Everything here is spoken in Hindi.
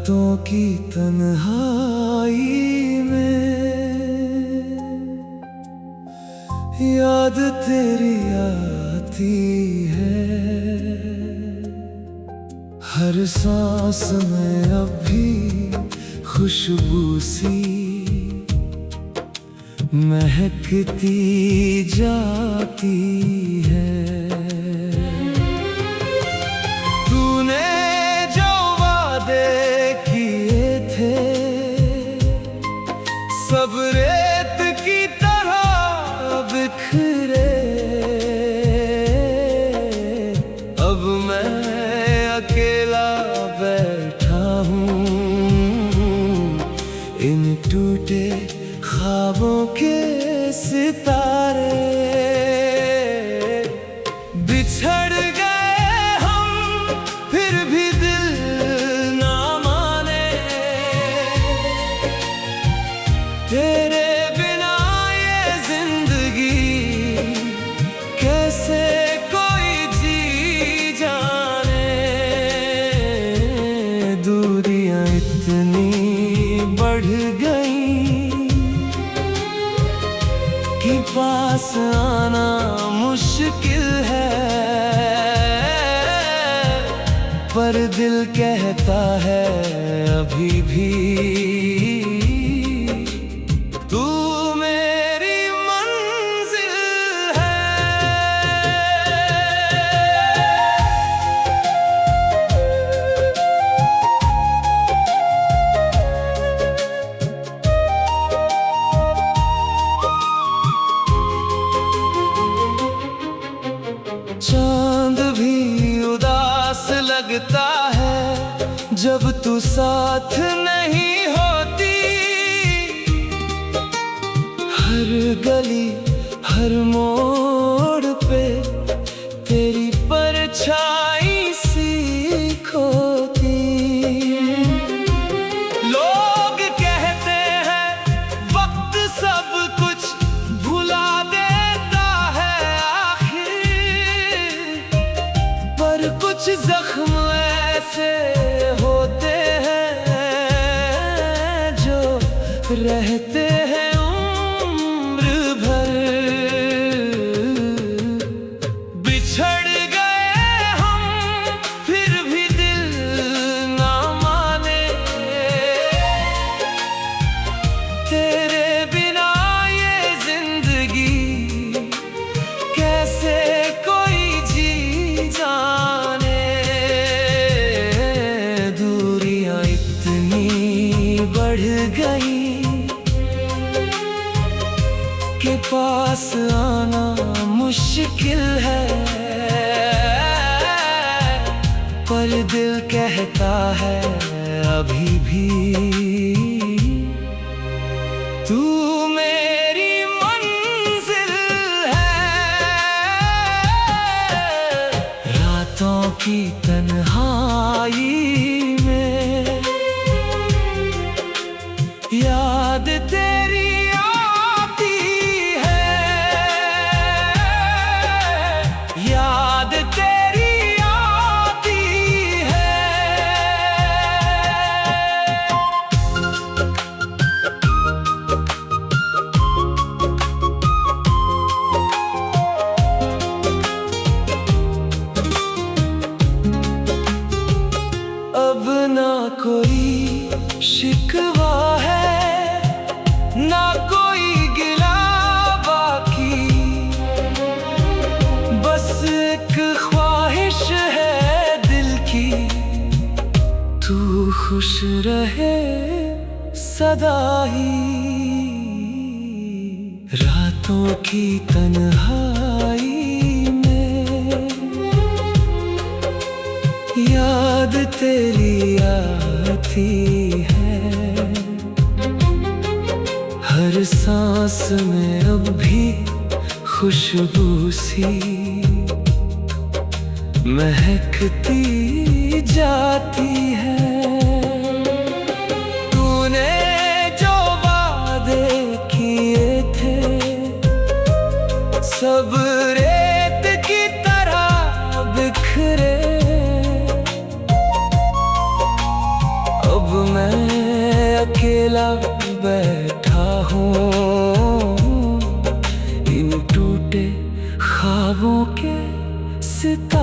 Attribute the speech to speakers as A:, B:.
A: रातों की तन्हाई में याद तेरी आती है। हर सांस में अब भी खुशबू सी महकती जाती है। तूने जो वादे किए थे सब रेत की तरह बिखरे। अब मैं अकेला बैठा हूँ इन टूटे ख्वाबों के सितारे। बिछड़ गए हम फिर भी दिल ना माने। तेरे बिना ये जिंदगी कैसे कोई जी जाने। दूरियां इतनी बढ़ गई कि पास आना मुश्किल है। पर दिल कहता है अभी भी तू मेरी मंजिल है। चांद भी उदास लगता है जब तू साथ नहीं होती। हर गली हर मोड़ पे तेरी परछाई सी खोती। लोग कहते हैं वक्त सब कुछ भुला देता है आखिर। पर कुछ जख्म ऐसे होते हैं जो रहते हैं उम्र भर। बिछड़ गए हम फिर भी दिल ना माने। तेरे बिना ये जिंदगी कैसे कोई जी जाने। दूरियां इतनी बढ़ गई कि पास आना मुश्किल है। पर दिल कहता है अभी भी तू मेरी मंजिल है। रातों की तन्हाई में याद तेरी आती है। याद तेरी आती है। अब ना कोई शिकवा है ना कोई गिला बाकी। बस एक ख्वाहिश है दिल की तू खुश रहे सदा ही। रातों की तन्हाई में याद तेरी आती है। हर सांस में अब भी खुशबू सी महकती जाती है। तूने जो वादे किए थे सब रेत की तरह बिखरे। अब मिला बैठा हूँ इन टूटे ख्वाबों के सितारों